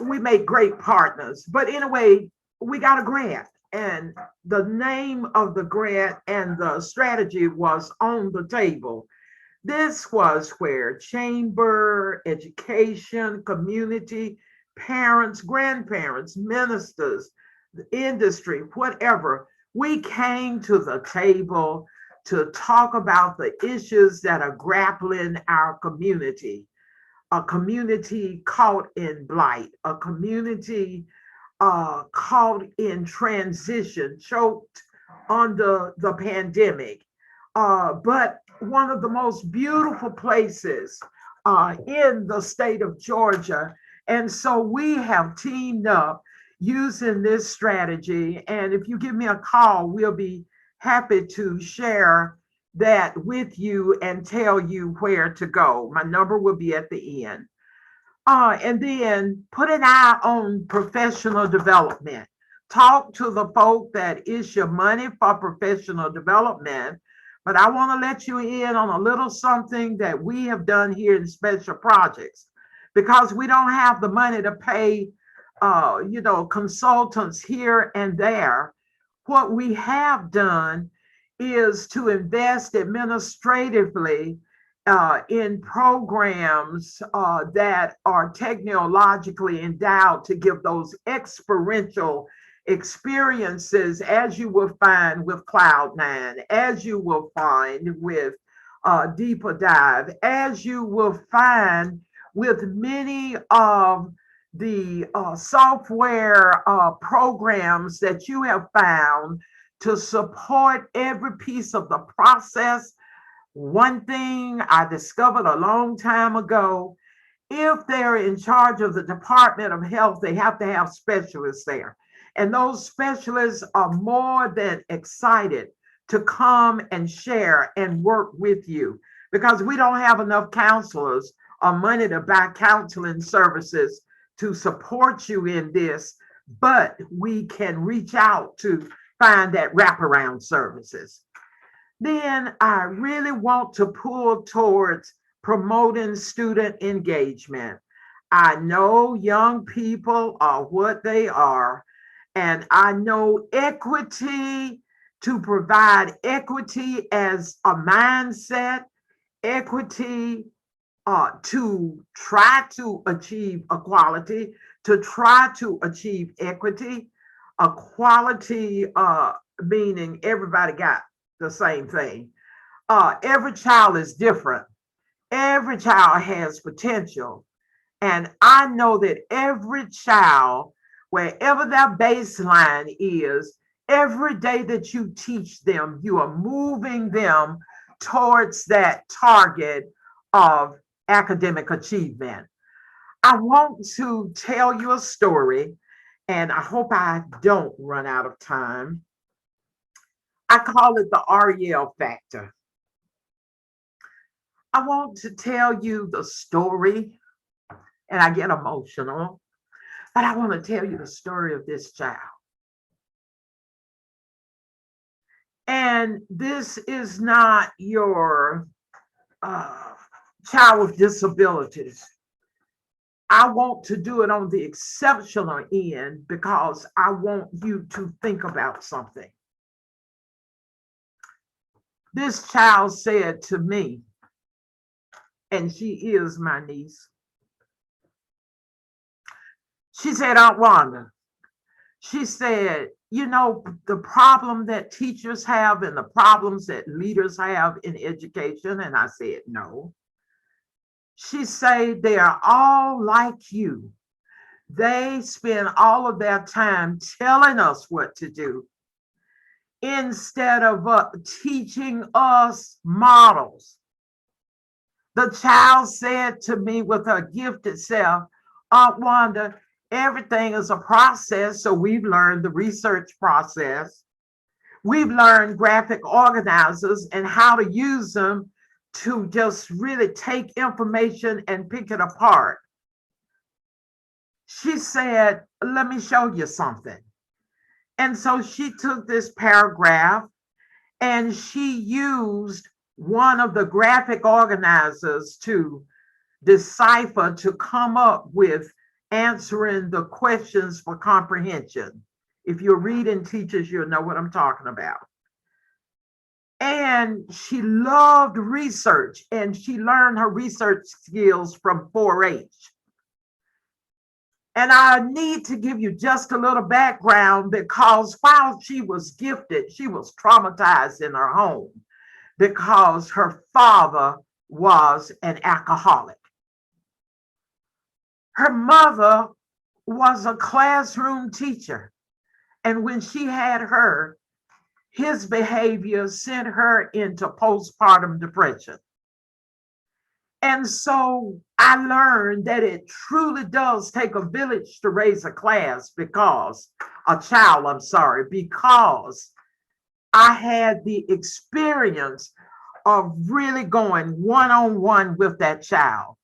we make great partners. But anyway, we got a grant, and the name of the grant and the strategy was On the Table. This was where chamber, education, community, parents, grandparents, ministers, the industry, whatever, we came to the table to talk about the issues that are grappling our community. A community caught in blight, a community caught in transition, choked under the pandemic. But one of the most beautiful places in the state of Georgia. And so we have teamed up using this strategy. And if you give me a call, we'll be happy to share that with you and tell you where to go. My number will be at the end. And then put an eye on professional development. Talk to the folk that issue money for professional development. But I want to let you in on a little something that we have done here in special projects, because we don't have the money to pay, consultants here and there. What we have done is to invest administratively in programs that are technologically endowed to give those experiential experiences, as you will find with Cloud9, as you will find with Deeper Dive, as you will find with many of the software programs that you have found to support every piece of the process. One thing I discovered a long time ago, if they're in charge of the Department of Health, they have to have specialists there. And those specialists are more than excited to come and share and work with you, because we don't have enough counselors or money to buy counseling services to support you in this, but we can reach out to find that wraparound services. Then I really want to pull towards promoting student engagement. I know young people are what they are, and I know equity, to provide equity as a mindset, equity to try to achieve equality, to try to achieve equity, equality meaning everybody got the same thing. Every child is different. Every child has potential. And I know that every child, wherever their baseline is, every day that you teach them, you are moving them towards that target of academic achievement. I want to tell you a story, and I hope I don't run out of time. I call it the Ariel factor. I want to tell you the story, and I get emotional, but I want to tell you the story of this child. And this is not your child with disabilities. I want to do it on the exceptional end because I want you to think about something. This child said to me, and she is my niece, she said, Aunt Wanda, she said, you know, the problem that teachers have and the problems that leaders have in education. And I said, no. She said, they are all like you. They spend all of their time telling us what to do instead of teaching us models. The child said to me with her gifted self, Aunt Wanda, everything is a process. So we've learned the research process. We've learned graphic organizers and how to use them to just really take information and pick it apart. She said, let me show you something. And so she took this paragraph and she used one of the graphic organizers to decipher, to come up with answering the questions for comprehension. If you're reading teachers, you'll know what I'm talking about. And she loved research, and she learned her research skills from 4-H. And I need to give you just a little background because while she was gifted, she was traumatized in her home because her father was an alcoholic. Her mother was a classroom teacher. And when she had her, his behavior sent her into postpartum depression. And so I learned that it truly does take a village to raise a child, because I had the experience of really going one-on-one with that child.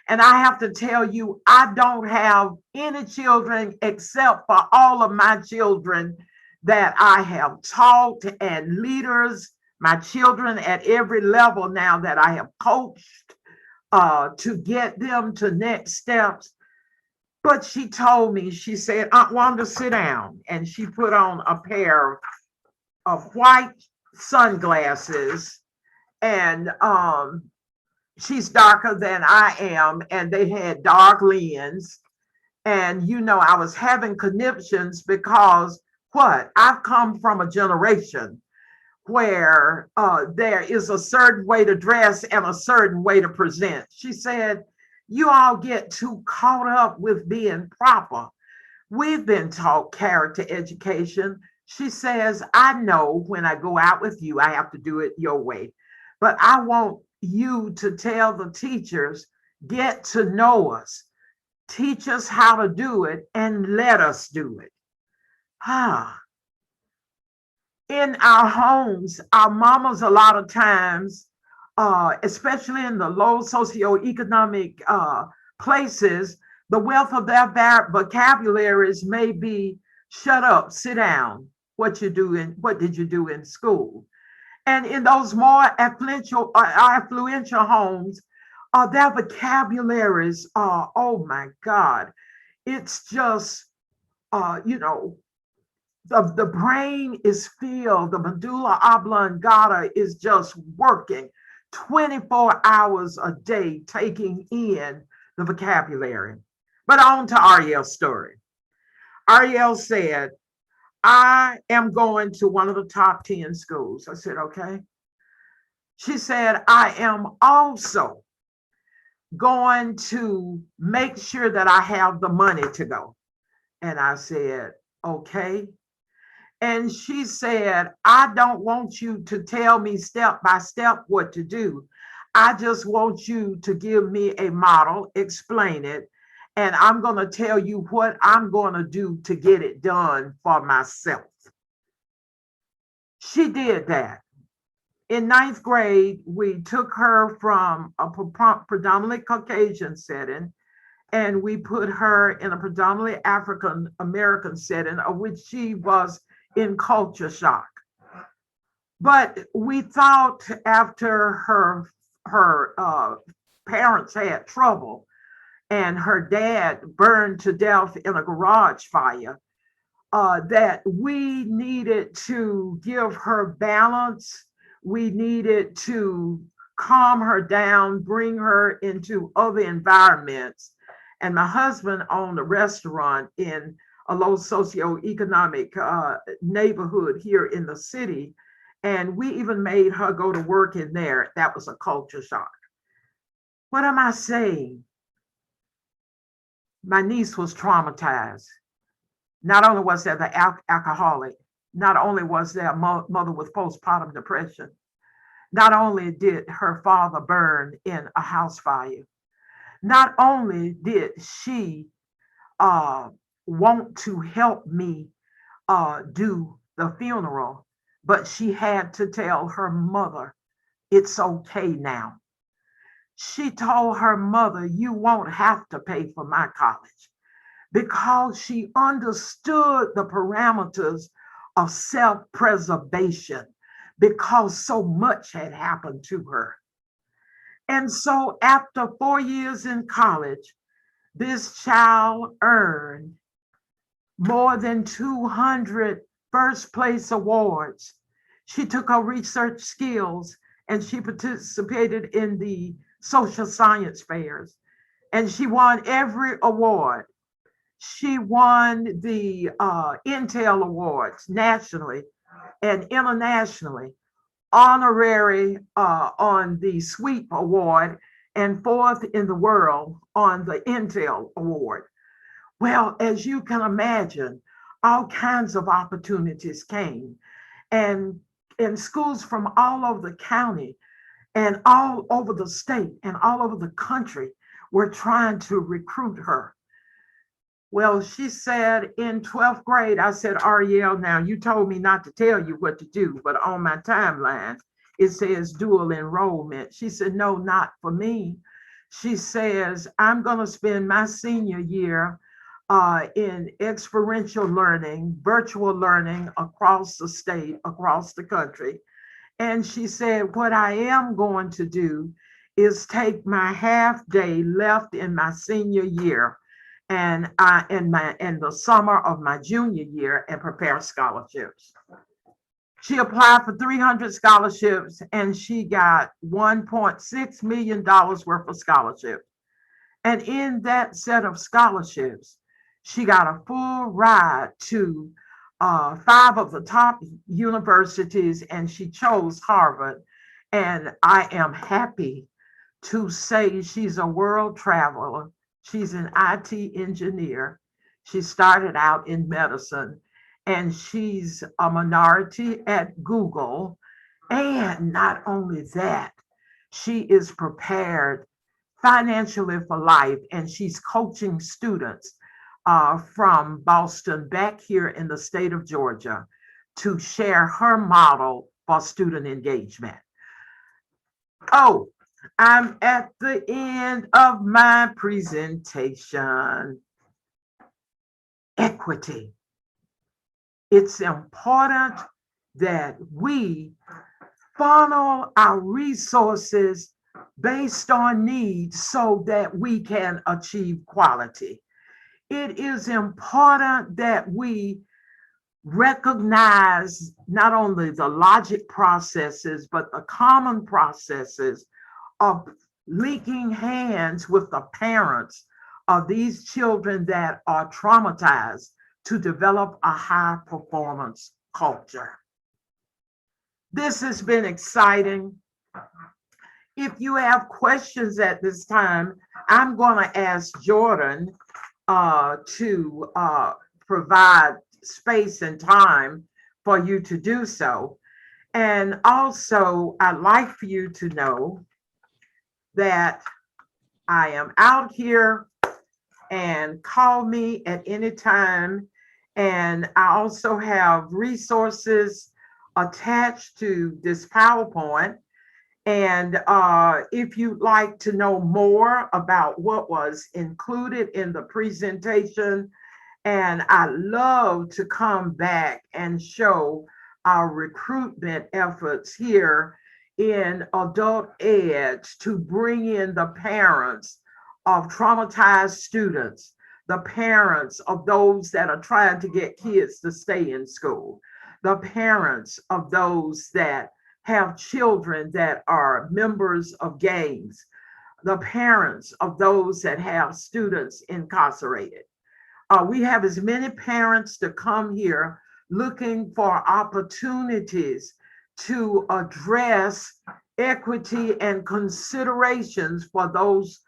And I have to tell you, I don't have any children except for all of my children that I have taught and leaders, my children at every level now that I have coached to get them to next steps. But she told me, she said, Aunt Wanda, sit down. And she put on a pair of white sunglasses, and she's darker than I am, and they had dark lens. And, you know, I was having conniptions because I've come from a generation where there is a certain way to dress and a certain way to present. She said, you all get too caught up with being proper. We've been taught character education. She says, I know when I go out with you, I have to do it your way. But I want you to tell the teachers, get to know us, teach us how to do it, and let us do it. In our homes, our mamas, a lot of times, especially in the low socioeconomic places, the wealth of their vocabularies may be shut up, sit down, what did you do in school? And in those more affluential homes, their vocabularies are, oh my God, it's just, you know, the brain is filled, the medulla oblongata is just working 24 hours a day, taking in the vocabulary. But on to Ariel's story. Ariel said, I am going to one of the top 10 schools. I said, okay. She said, I am also going to make sure that I have the money to go. And I said, okay. And she said, I don't want you to tell me step by step what to do. I just want you to give me a model, explain it, and I'm going to tell you what I'm going to do to get it done for myself. She did that. In ninth grade, we took her from a predominantly Caucasian setting and we put her in a predominantly African American setting, of which she was in culture shock. But we thought after her parents had trouble and her dad burned to death in a garage fire, that we needed to give her balance. We needed to calm her down, bring her into other environments. And my husband owned a restaurant in a low socioeconomic neighborhood here in the city. And we even made her go to work in there. That was a culture shock. What am I saying? My niece was traumatized. Not only was there the alcoholic, not only was there a mother with postpartum depression, not only did her father burn in a house fire, not only did she want to help me do the funeral, but she had to tell her mother, it's okay now. She told her mother, you won't have to pay for my college, because she understood the parameters of self-preservation, because so much had happened to her. And so after 4 years in college, this child earned more than 200 first place awards. She took her research skills and she participated in the social science fairs, and she won every award. She won the Intel Awards nationally and internationally, honorary on the SWEEP Award, and fourth in the world on the Intel Award. Well, as you can imagine, all kinds of opportunities came, and in schools from all over the county and all over the state and all over the country were trying to recruit her. Well, she said in 12th grade, I said, Ariel, now you told me not to tell you what to do, but on my timeline, it says dual enrollment. She said, no, not for me. She says, I'm going to spend my senior year in experiential learning, virtual learning across the state, across the country. And she said, what I am going to do is take my half day left in my senior year and in the summer of my junior year and prepare scholarships. She applied for 300 scholarships and she got $1.6 million worth of scholarships. And in that set of scholarships, she got a full ride to 5 of the top universities, and she chose Harvard. And I am happy to say she's a world traveler. She's an IT engineer. She started out in medicine, and she's a minority at Google. And not only that, she is prepared financially for life, and she's coaching students from Boston back here in the state of Georgia to share her model for student engagement. Oh, I'm at the end of my presentation. Equity. It's important that we funnel our resources based on needs so that we can achieve quality. It is important that we recognize not only the logic processes, but the common processes of linking hands with the parents of these children that are traumatized to develop a high performance culture. This has been exciting. If you have questions at this time, I'm going to ask Jordan to provide space and time for you to do so. And also, I'd like for you to know that I am out here, and call me at any time. And I also have resources attached to this PowerPoint. And if you'd like to know more about what was included in the presentation, and I love to come back and show our recruitment efforts here in adult ed to bring in the parents of traumatized students, the parents of those that are trying to get kids to stay in school, the parents of those that have children that are members of gangs, the parents of those that have students incarcerated. We have as many parents to come here looking for opportunities to address equity and considerations for those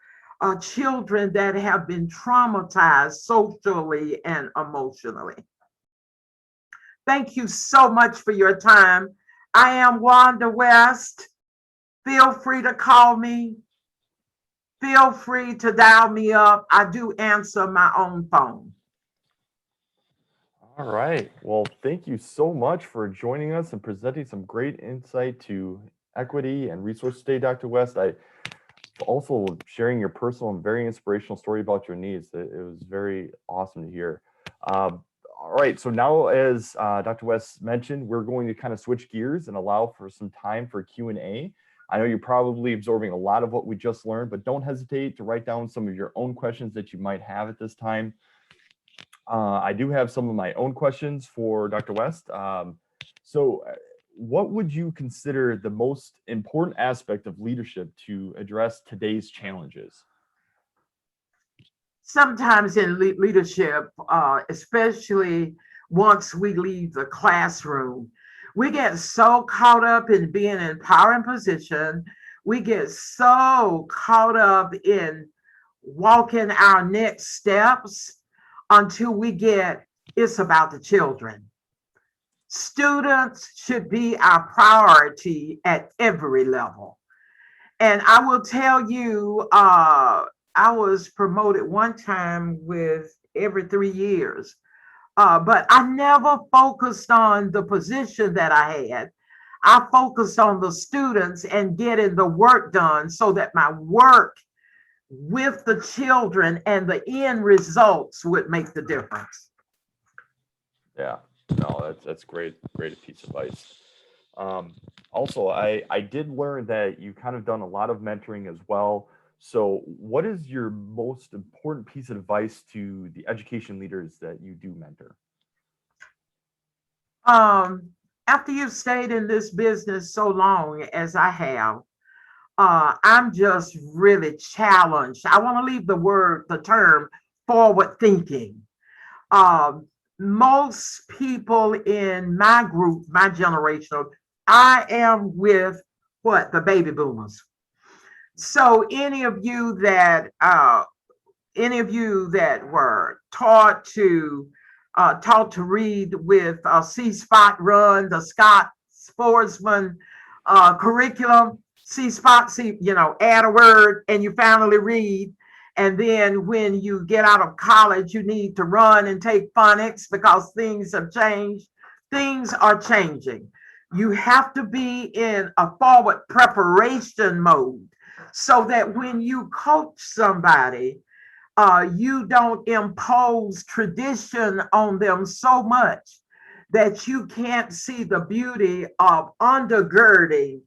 children that have been traumatized socially and emotionally. Thank you so much for your time. I am Wanda West. Feel free to call me. Feel free to dial me up. I do answer my own phone. All right. Well, thank you so much for joining us and presenting some great insight to equity and resources today, Dr. West. I also sharing your personal and very inspirational story about your needs. It was very awesome to hear. All right, so now as Dr. West mentioned, we're going to kind of switch gears and allow for some time for Q&A. I know you're probably absorbing a lot of what we just learned, but don't hesitate to write down some of your own questions that you might have at this time. I do have some of my own questions for Dr. West. So what would you consider the most important aspect of leadership to address today's challenges? Sometimes in leadership, especially once we leave the classroom, we get so caught up in being in power and position. We get so caught up in walking our next steps until we get it's about the children. Students should be our priority at every level. And I will tell you, I was promoted one time with every 3 years, but I never focused on the position that I had. I focused on the students and getting the work done so that my work with the children and the end results would make the difference. Yeah, no, that's great piece of advice. Also, I did learn that you kind of done a lot of mentoring as well. So what is your most important piece of advice to the education leaders that you do mentor? Um, After you've stayed in this business so long as I have, I'm just really challenged. I want to leave the term forward thinking. Um, Most people in my group, my generation, I am with what the baby boomers. So any of you that were taught to read with C Spot Run, the Scott Sportsman curriculum, C Spot, add a word and you finally read. And then when you get out of college, you need to run and take phonics because things have changed. Things are changing. You have to be in a forward preparation mode so that when you coach somebody, you don't impose tradition on them so much that you can't see the beauty of undergirding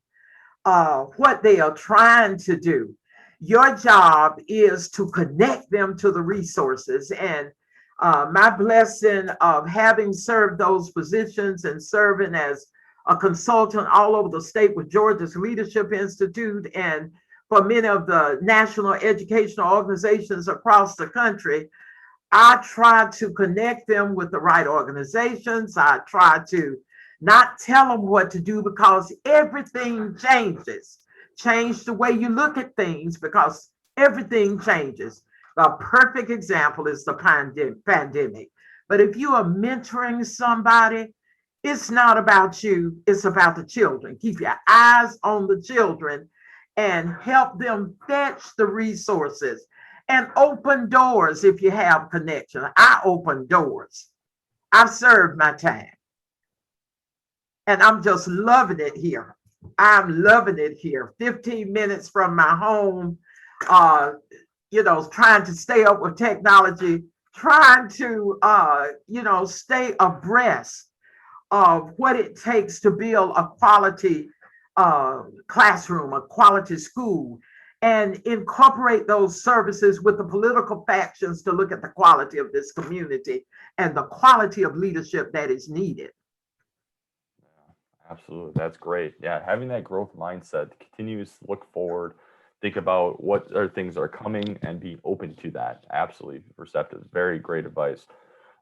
what they are trying to do. Your job is to connect them to the resources. And my blessing of having served those positions and serving as a consultant all over the state with Georgia's Leadership Institute and for many of the national educational organizations across the country, I try to connect them with the right organizations. I try to not tell them what to do because everything changes. Change the way you look at things because everything changes. A perfect example is the pandemic. But if you are mentoring somebody, it's not about you, it's about the children. Keep your eyes on the children and help them fetch the resources and open doors if you have connection. I open doors. I've served my time and I'm just loving it here. I'm loving it here. 15 minutes from my home, trying to stay up with technology, trying to, stay abreast of what it takes to build a quality classroom, a quality school, and incorporate those services with the political factions to look at the quality of this community and the quality of leadership that is needed. Absolutely. That's great. Yeah. Having that growth mindset, continues to look forward, think about what are things are coming and be open to that. Absolutely receptive. Very great advice.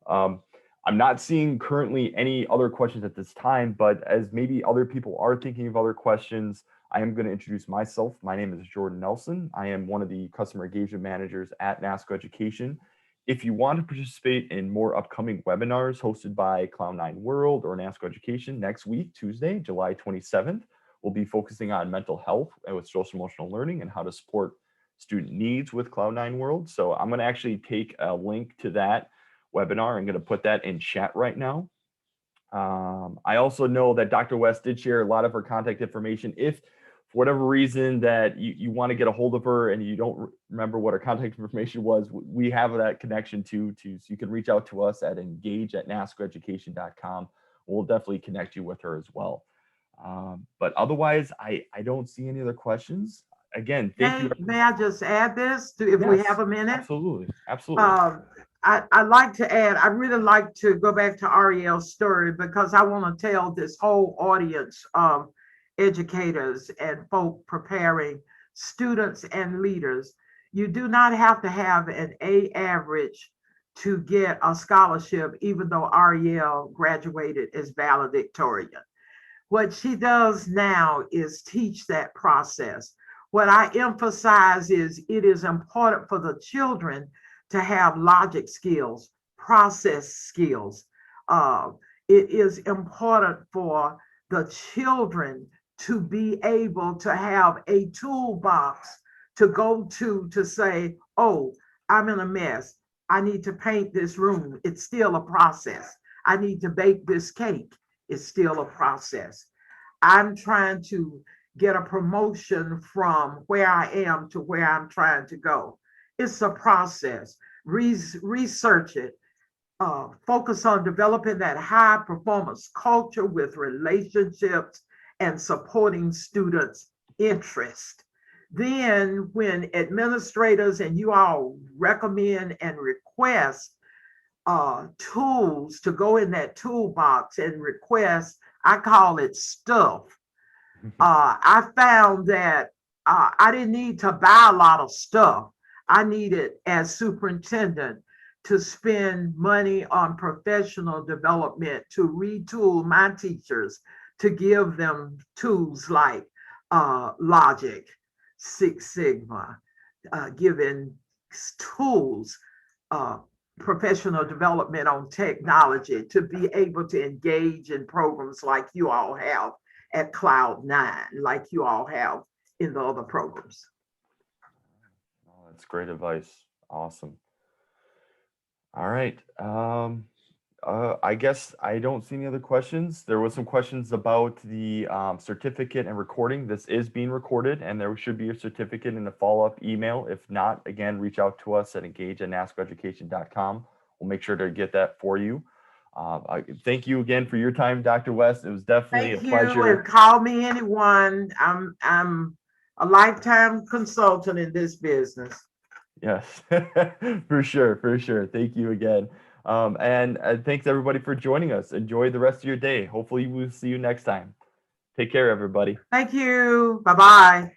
Um, I'm not seeing currently any other questions at this time, but as maybe other people are thinking of other questions, I am going to introduce myself. My name is Jordan Nelson. I am one of the customer engagement managers at Nasco Education. If you want to participate in more upcoming webinars hosted by Cloud9 World or Nasco Education next week, Tuesday, July 27th, we'll be focusing on mental health and with social emotional learning and how to support student needs with Cloud9 World. So I'm going to actually take a link to that webinar. I'm going to put that in chat right now. I also know that Dr. West did share a lot of her contact information. If for whatever reason that you want to get a hold of her and you don't remember what her contact information was, we have that connection so you can reach out to us at engage@nascoeducation.com. We'll definitely connect you with her as well. But otherwise, I don't see any other questions. Again, thank you. May I just add this if we have a minute? Absolutely. Absolutely. I like to add, I really like to go back to Ariel's story because I want to tell this whole audience of educators and folk preparing students and leaders, you do not have to have an A average to get a scholarship, even though Ariel graduated as valedictorian. What she does now is teach that process. What I emphasize is it is important for the children to have logic skills, process skills. It is important for the children to be able to have a toolbox to go to say, oh, I'm in a mess. I need to paint this room. It's still a process. I need to bake this cake. It's still a process. I'm trying to get a promotion from where I am to where I'm trying to go. It's a process. Research it. Focus on developing that high performance culture with relationships and supporting students' interest. Then, when administrators and you all recommend and request tools to go in that toolbox and request, I call it stuff. I found that I didn't need to buy a lot of stuff. I needed, as superintendent, to spend money on professional development to retool my teachers, to give them tools like Logic, Six Sigma, giving tools, professional development on technology to be able to engage in programs like you all have at Cloud9, like you all have in the other programs. Oh, that's great advice. Awesome. All right. I guess I don't see any other questions. There was some questions about the certificate and recording. This is being recorded and there should be a certificate in a follow-up email. If not, again, reach out to us at engage@nascoeducation.com. We'll make sure to get that for you. Thank you again for your time, Dr. West. It was definitely a Thank you, and pleasure. call me anyone. I'm a lifetime consultant in this business. Yes, for sure, for sure. Thank you again. And thanks everybody for joining us. Enjoy the rest of your day. Hopefully we'll see you next time. Take care, everybody. Thank you. Bye-bye.